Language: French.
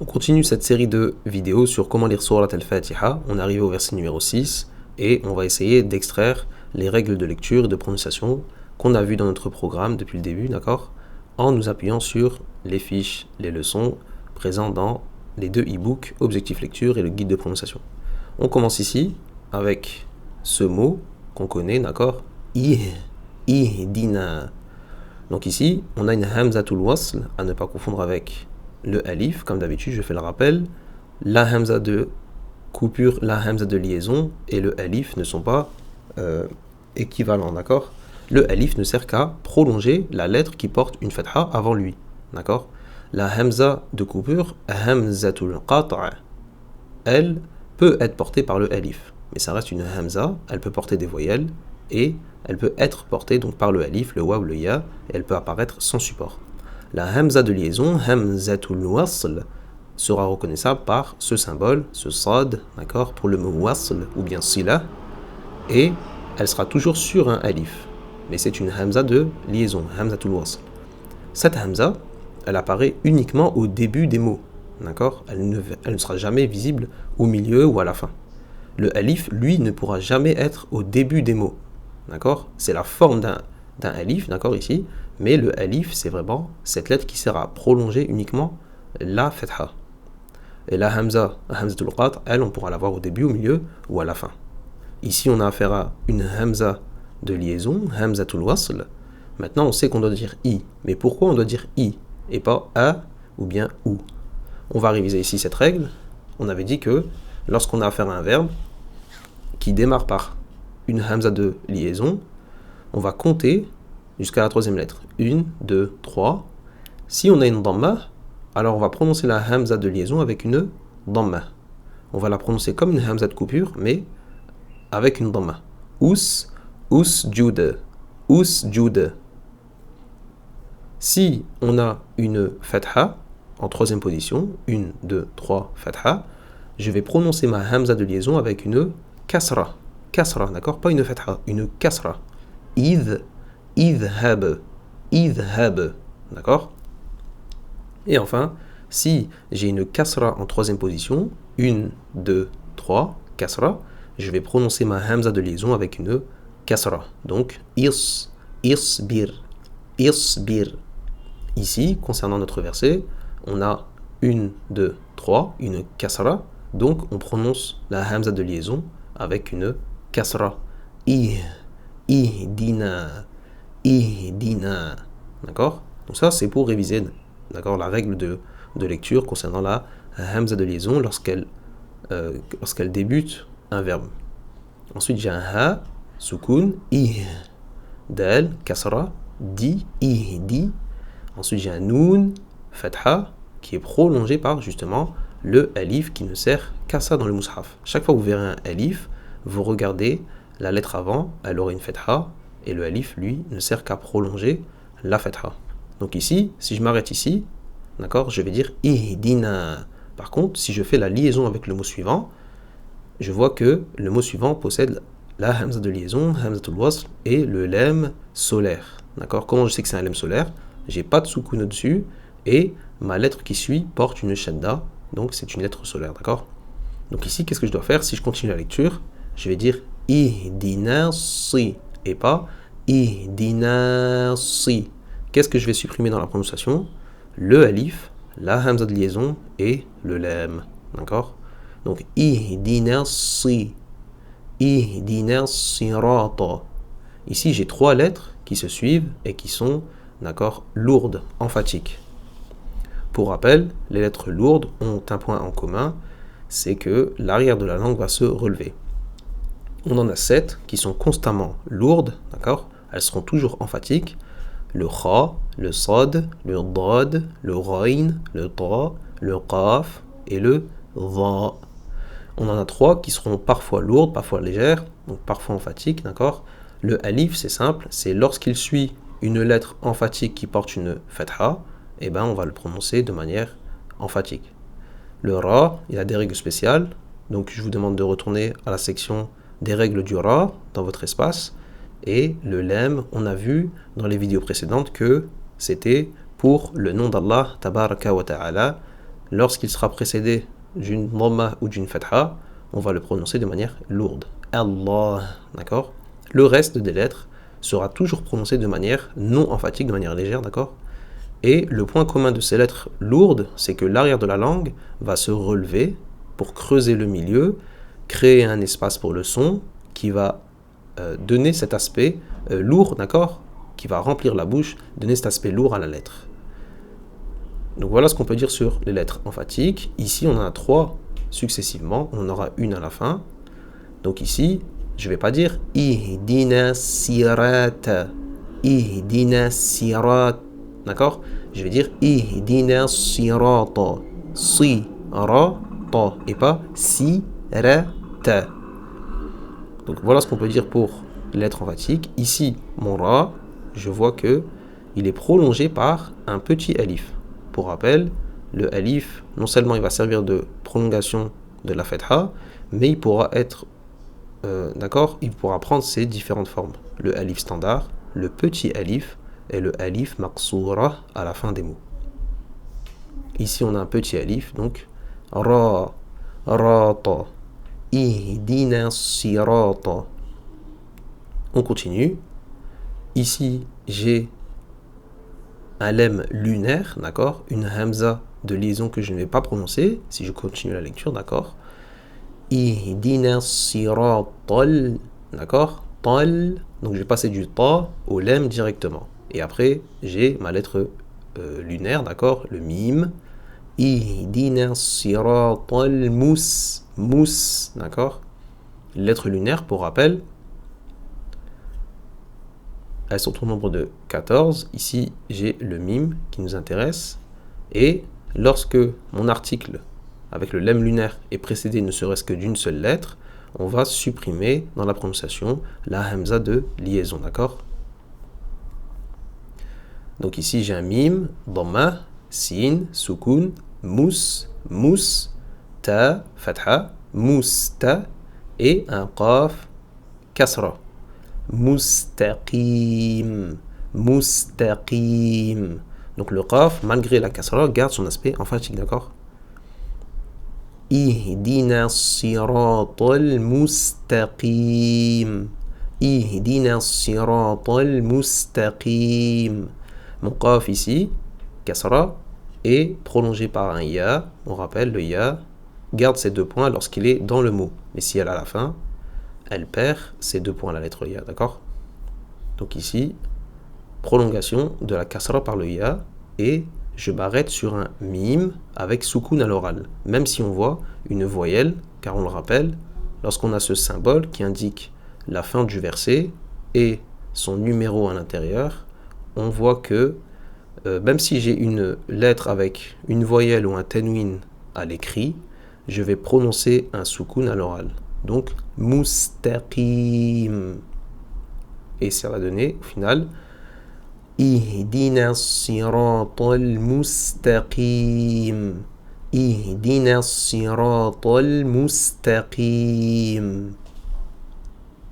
On continue cette série de vidéos sur comment lire Surat al-Fatiha. On est arrivé au verset numéro 6 et on va essayer d'extraire les règles de lecture et de prononciation qu'on a vues dans notre programme depuis le début, d'accord, en nous appuyant sur les fiches, les leçons présentes dans les deux e-books, Objectif Lecture et le guide de prononciation. On commence ici avec ce mot qu'on connaît, d'accord, Ihdina. Donc ici, on a une hamzatul wasl, à ne pas confondre avec le alif, comme d'habitude, je fais le rappel. La hamza de coupure, la hamza de liaison et le alif ne sont pas équivalents, d'accord. Le alif ne sert qu'à prolonger la lettre qui porte une fatha avant lui, d'accord. La hamza de coupure, hamzatul qata', elle peut être portée par le alif, mais ça reste une hamza, elle peut porter des voyelles et elle peut être portée donc par le alif, le waw, le ya, et elle peut apparaître sans support. La hamza de liaison, hamzatul wasl, sera reconnaissable par ce symbole, ce sad, d'accord, pour le mot wasl ou bien sila, et elle sera toujours sur un alif, mais c'est une hamza de liaison, hamzatul wasl. Cette hamza, elle apparaît uniquement au début des mots, d'accord, elle ne sera jamais visible au milieu ou à la fin. Le alif, lui, ne pourra jamais être au début des mots, d'accord, c'est la forme d'un alif, d'accord, ici, mais le alif, c'est vraiment cette lettre qui sert à prolonger uniquement la fatha. Et la hamza, hamzatul qat', elle, on pourra l'avoir au début, au milieu ou à la fin. Ici, on a affaire à une hamza de liaison, hamzatul wasl. Maintenant, on sait qu'on doit dire i, mais pourquoi on doit dire i et pas a ou bien ou? On va réviser ici cette règle. On avait dit que lorsqu'on a affaire à un verbe qui démarre par une hamza de liaison, on va compter jusqu'à la troisième lettre. 1, 2, 3. Si on a une dhamma, alors on va prononcer la hamza de liaison avec une dhamma. On va la prononcer comme une hamza de coupure, mais avec une dhamma. Usjud. Si on a une fatha en troisième position, 1, 2, 3, fatha, je vais prononcer ma hamza de liaison avec une kasra. Kasra, d'accord? Pas une fatha, une kasra. Idhab, d'accord? Et enfin, si j'ai une kasra en troisième position, 1, 2, 3, kasra, je vais prononcer ma hamza de liaison avec une kasra. Donc, isbir. Ici, concernant notre verset, on a 1, 2, 3, une kasra, donc on prononce la hamza de liaison avec une kasra. Ihdina, d'accord? Donc ça, c'est pour réviser, d'accord, la règle de lecture concernant la hamza de liaison lorsqu'elle débute un verbe. Ensuite, j'ai un ha, sukun, dal, kasra, ihdi. Ensuite, j'ai un noun, fatha, qui est prolongé par justement le alif qui ne sert qu'à ça dans le mushaf. Chaque fois que vous verrez un alif, vous regardez la lettre avant, elle aura une fatha, et le alif, lui, ne sert qu'à prolonger la fatha. Donc ici, si je m'arrête ici, d'accord, je vais dire ihdina. Par contre, si je fais la liaison avec le mot suivant, je vois que le mot suivant possède la hamza de liaison, hamzatul wasl, et le lem solaire. D'accord? Comment je sais que c'est un lem solaire? J'ai pas de soukoun au-dessus, et ma lettre qui suit porte une shadda, donc c'est une lettre solaire, d'accord? Donc ici, qu'est-ce que je dois faire? Si je continue la lecture, je vais dire ihdina si, et pas ihdina si. Qu'est-ce que je vais supprimer dans la prononciation? Le alif, la hamza de liaison et le lem, d'accord? Donc ihdina sirata. Ici, j'ai trois lettres qui se suivent et qui sont, d'accord, lourdes, emphatiques. Pour rappel, les lettres lourdes ont un point en commun, c'est que l'arrière de la langue va se relever. On en a 7 qui sont constamment lourdes, d'accord? Elles seront toujours emphatiques. Le kha, le sad, le dad, le ghain, le ta, le qaf et le dha. On en a 3 qui seront parfois lourdes, parfois légères, donc parfois emphatiques, d'accord? Le alif, c'est simple, c'est lorsqu'il suit une lettre emphatique qui porte une fatha, et ben on va le prononcer de manière emphatique. Le ra, il y a des règles spéciales, donc je vous demande de retourner à la section des règles du ra dans votre espace. Et le lem, on a vu dans les vidéos précédentes que c'était pour le nom d'Allah, tabaraka wa ta'ala, lorsqu'il sera précédé d'une dhamma ou d'une fatha, on va le prononcer de manière lourde. Allah, d'accord? Le reste des lettres sera toujours prononcé de manière non emphatique, de manière légère, d'accord? Et le point commun de ces lettres lourdes, c'est que l'arrière de la langue va se relever pour creuser le milieu, créer un espace pour le son qui va donner cet aspect lourd, d'accord? Qui va remplir la bouche, donner cet aspect lourd à la lettre. Donc voilà ce qu'on peut dire sur les lettres emphatiques. Ici, on en a 3 successivement. On en aura une à la fin. Donc ici, je ne vais pas dire Ihdina sirata. Ihdina sirat. D'accord? Je vais dire Ihdina sirata. Sirata. Et pas sirata. Donc voilà ce qu'on peut dire pour les lettres emphatiques. Ici, mon ra, je vois que il est prolongé par un petit alif. Pour rappel, le alif, non seulement il va servir de prolongation de la fatha, mais il pourra être, d'accord, il pourra prendre ses différentes formes. Le alif standard, le petit alif et le alif maqsoura à la fin des mots. Ici, on a un petit alif, donc ra, rata, ihdina sirata. On continue. Ici, j'ai un lemme lunaire, d'accord, une hamza de liaison que je ne vais pas prononcer si je continue la lecture, d'accord. Ihdina siratal, d'accord, tal, donc je vais passer du ta au lemme directement. Et après, j'ai ma lettre lunaire, d'accord, le mime. Ihdina siratal mous, d'accord. Lettre lunaire, pour rappel, elles sont au nombre de 14. Ici, j'ai le mime qui nous intéresse. Et lorsque mon article avec le lemme lunaire est précédé ne serait-ce que d'une seule lettre, on va supprimer dans la prononciation la hamza de liaison, d'accord? Donc ici, j'ai un mime, dhamma, sin, sukun, mous, ta, fatha, mousta, et un qaf, kasra. Mustaqim. Mustaqim. Donc le qaf, malgré la kasra, garde son aspect emphatique, d'accord? Ihdina siratal mustaqim. Ihdina siratal mustaqim. Mon qaf ici, kasra, est prolongé par un ya. On rappelle, le ya garde ces 2 points lorsqu'il est dans le mot. Mais si elle est à la fin, elle perd ces 2 points, la lettre ya, d'accord? Donc ici, prolongation de la kasra par le ya, et je m'arrête sur un mime avec soukoun à l'oral, même si on voit une voyelle, car on le rappelle, lorsqu'on a ce symbole qui indique la fin du verset et son numéro à l'intérieur, on voit que même si j'ai une lettre avec une voyelle ou un tanwin à l'écrit, je vais prononcer un soukoun à l'oral. Donc, mustaqim. Et ça va donner, au final, Ihdina siratal mustaqim. Ihdina siratal mustaqim.